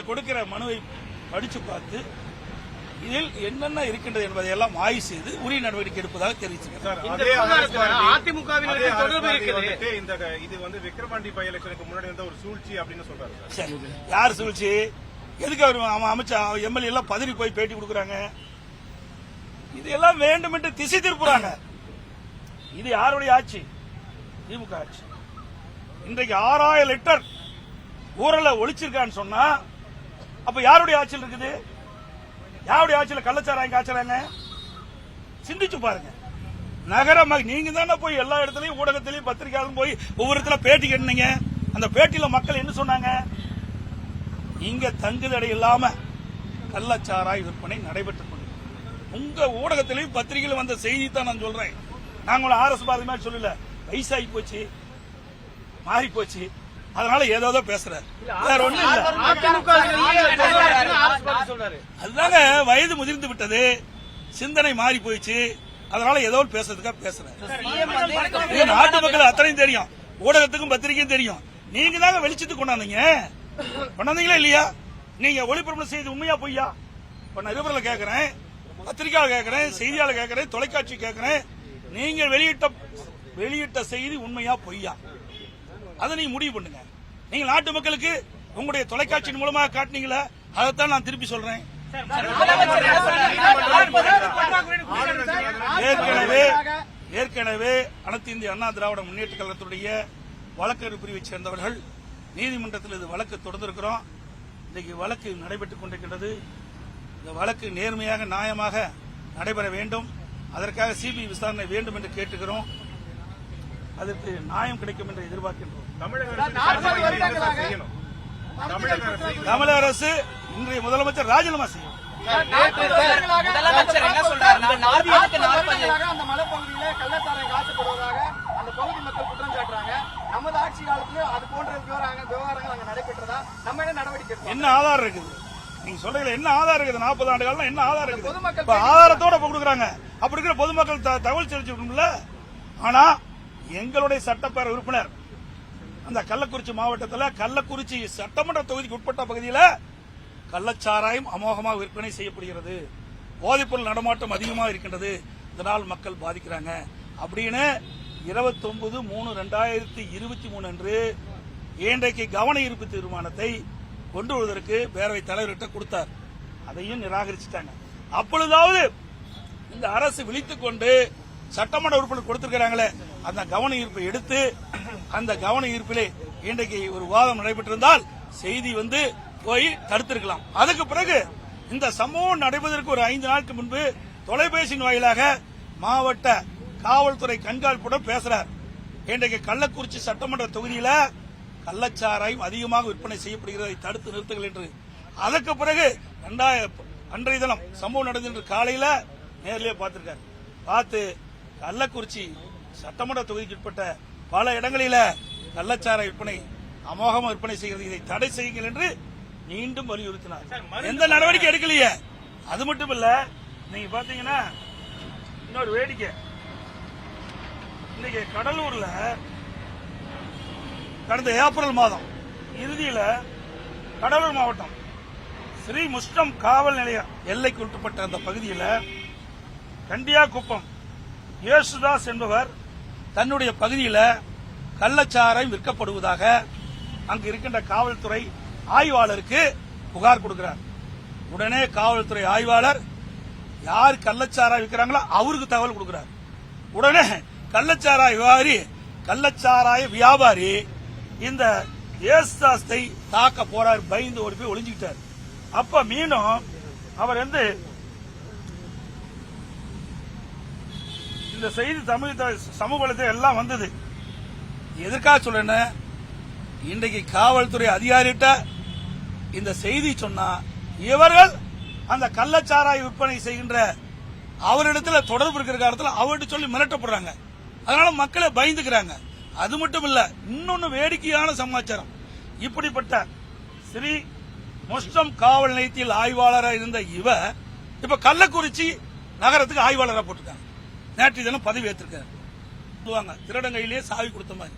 கொடுக்கிற மனுவை படிச்சு பார்த்து இதில் என்னென்ன இருக்கின்றது என்பதை எல்லாம் ஆய்வு செய்து உரிய நடவடிக்கை எடுப்பதாக தெரிவிச்சிருக்கார். இது வந்து விக்கிரவாண்டி பை எலெக்ஷனுக்கு முன்னாடி ஒரு சூழ்ச்சி அப்படின்னு சொல்றாரு. சரி, யார் சூழ்ச்சி? எதுக்கு அவர் அமைச்சர் எம்எல்ஏ எல்லாம் பதவி போய் பேட்டி கொடுக்கறாங்க? இதெல்லாம் வேண்டும் என்று திசை திருப்புறாங்க. இது யாருடைய ஆட்சி? திமுக ஆட்சி. இன்றைக்கு 6000 லிட்டர் ஊரல ஒழிச்சிருக்கான்னு சொன்னா அப்ப யாருடைய ஆட்சியில் இருக்குது? யாருடைய ஆட்சியில் கள்ளச்சாராயம் காய்ச்சறாங்க? சிந்திச்சு பாருங்க. நகர நீங்க தானே போய் எல்லா இடத்துலயும் ஊடகத்திலையும் பத்திரிகையாளரும் போய் ஒவ்வொரு இடத்துல பேட்டி கேட்டீங்க. அந்த பேட்டியில மக்கள் என்ன சொன்னாங்க? இங்க தங்குதடை இல்லாம கள்ளச்சாராய விற்பனை நடைபெற்றுக் கொண்டு உங்க ஊடகத்திலையும் பத்திரிகையில் வந்த செய்தி தான் நான் சொல்றேன். நாங்க RS பாரதி மாதிரி சொல்லல. வயசாகி போச்சு, மாறி போச்சு, அதனால ஏதோ பேசுறாரு. வேற ஒண்ணும் இல்ல. அதுதாங்க வயது முதிர்ந்து விட்டது, சிந்தனை மாறி போயிடுச்சு, அதனால ஏதோ பேசுறதுக்காக பேசுறாரு. நாட்டு மக்கள் அத்தனையும் தெரியும், ஊடகத்துக்கும் பத்திரிகையும் தெரியும். நீங்க தாங்க வெளிச்சத்துக்கு கொண்டாந்தீங்களா இல்லையா? நீங்க ஒளிபரப்பு செய்தி உண்மையா பொய்யா? இப்ப நான் நிருபர்ல கேட்கிறேன், பத்திரிகையாளர் கேட்கிறேன், செய்தியாளர் கேட்கிறேன், தொலைக்காட்சி கேட்கிறேன். நீங்க வெளியிட்ட செய்தி உண்மையா பொய்யா? அதை நீங்க முடிவு பண்ணுங்க. நீங்க நாட்டு மக்களுக்கு உங்களுடைய தொலைக்காட்சியின் மூலமாக காட்டினீங்களா? அதைத்தான் நான் திருப்பி சொல்றேன். ஏற்கனவே அனைத்து இந்திய அண்ணா திராவிட முன்னேற்ற கழகத்துடைய வழக்கறிஞர் பிரிவை சேர்ந்தவர்கள் நீதிமன்றத்தில் இது வழக்கு தொடர்ந்திருக்கிறோம். இன்றைக்கு வழக்கு நடைபெற்றுக் கொண்டிருக்கின்றது. இந்த வழக்கு நேர்மையாக நியாயமாக நடைபெற வேண்டும். அதற்காக சிபிஐ விசாரணை வேண்டும் என்று கேட்டுக்கிறோம். அதற்கு நியாயம் கிடைக்கும் என்று எதிர்பார்க்கின்றோம். தமிழக அரசு இன்றைய முதலமைச்சர் ராஜினாமா செய்யும். முதலமைச்சர் என்ன சொல்றாருன்னா, அந்த மலைப்பகுதியில் கள்ளச்சாராயம் காய்ச்சப்படுவதாக அந்த பகுதி மக்கள் குற்றம் சாட்டுறாங்க. நமது ஆட்சி காலத்தில் அது போன்ற விவகாரங்கள் அங்க நடைபெற்றதா? நம்ம என்ன நடவடிக்கை? என்ன ஆதாரம் இருக்குது? நீங்க சொல்றீங்க என்ன ஆதாரம் இருக்குது? 40 ஆண்டு காலம் என்ன ஆதாரம் இருக்குது? ஆதாரத்தோட கொடுக்குறாங்க. அப்படி இருக்கிற பொதுமக்கள் தகவல் தெரிவிச்சிருக்கணும்ல. ஆனா எங்களுடைய சட்டப்பேரவை உறுப்பினர் அந்த கள்ளக்குறிச்சி மாவட்டத்தில் கள்ளக்குறிச்சி சட்டமன்ற தொகுதிக்கு உட்பட்ட பகுதியில் கள்ளச்சாராயம் அமோகமாக விற்பனை செய்யப்படுகிறது, போதைப்பொருள் நடமாட்டம் அதிகமாக இருக்கின்றது, இதனால் மக்கள் பாதிக்கிறாங்க அப்படின்னு 29/3/2023 அன்று இன்றைக்கு கவன ஈர்ப்பு தீர்மானத்தை கொண்டு வருவதற்கு பேரவைத் தலைவர்கிட்ட கொடுத்தார். அதையும் நிராகரிச்சுட்டாங்க. அப்பொழுதாவது இந்த அரசு விழித்துக் கொண்டு சட்டமன்ற உறுப்பினர் கொடுத்திருக்கிறாங்களே அந்த கவன ஈர்ப்பை எடுத்து அந்த கவன ஈர்ப்பிலே இன்றைக்கு ஒரு விவாதம் நடைபெற்றிருந்தால் செய்தி போய் தடுத்திருக்கலாம். அதுக்கு பிறகு இந்த சம்பவம் நடைபெறுவதற்கு ஒரு 5 நாட்களுக்கு முன்பு தொலைபேசியின் வாயிலாக மாவட்ட காவல்துறை கண்காணிப்புடன் பேசுறார். இன்றைக்கு கள்ளக்குறிச்சி சட்டமன்ற தொகுதியில கள்ளச்சாராயம் அதிகமாக விற்பனை செய்யப்படுகிறதை தடுத்து நிறுத்துங்கள் என்று. அதற்கு பிறகு அன்றைய தினம் சம்பவம் நடந்த காலையில நேரிலே பார்த்திருக்காரு. பார்த்து கள்ளக்குறிச்சி சட்டமன்ற தொகுதிக்கு உட்பட்ட பல இடங்களில கள்ளச்சாராய விற்பனை அமோகமாக விற்பனை செய்கிறது, இதை தடை செய்யுங்கள் என்று மீண்டும் வலியுறுத்தினார். எந்த நடவடிக்கை எடுக்கலையே. அது மட்டும் இல்ல, நீங்க பாத்தீங்கன்னா இன்னொரு வேடிக்கை, இன்னைக்கு கடலூர்ல கடந்த ஏப்ரல் மாதம் இறுதியில கடலூர் மாவட்டம் ஸ்ரீ முஷ்டம் காவல் நிலைய எல்லைக்கு உட்பட்ட அந்த பகுதியில் கண்டியாகுப்பம் யேசுதாஸ் என்பவர் தன்னுடைய பகுதியில் கள்ளச்சாராயம் விற்கப்படுவதாக அங்கு இருக்கின்ற காவல்துறை ஆய்வாளருக்கு புகார் கொடுக்கிறார். உடனே காவல்துறை ஆய்வாளர் யார் கள்ளச்சாராயம் விற்கிறாங்களோ அவருக்கு தகவல் கொடுக்கிறார். உடனே கள்ளச்சாராய வியாபாரி இந்த யேசுதாஸை தாக்க போறார். பயந்து ஓடி போய் ஒளிஞ்சுக்கிட்டார். அப்ப மீண்டும் அவர் இந்த செய்தி தமிழ் சமூக வலைத்தளத்தில் எல்லாம் வந்தது. எதற்காக சொல்றேன்னு, இன்றைக்கு காவல்துறை அதிகாரிகிட்ட இந்த செய்தி சொன்னா இவர்கள் அந்த கள்ளச்சாராய விற்பனை செய்கின்ற அவரிடத்தில் தொடர்பு இருக்கிற காலத்தில் அவர்கிட்ட சொல்லி மிரட்டப்படுறாங்க. அதனால மக்களை பயந்துக்கிறாங்க. அது மட்டும் இல்ல, இன்னொன்னு வேடிக்கையான சமாச்சாரம். இப்படிப்பட்ட ஸ்ரீ முஷ்டம் காவல் நிலையத்தில் ஆய்வாளராக இருந்த இவர் இப்ப கள்ளக்குறிச்சி நகரத்துக்கு ஆய்வாளராக போட்டிருக்காங்க. நேற்று தினம் பதவி ஏற்றிருக்காரு. திருடங்கையிலேயே சாவி கொடுத்த மாதிரி.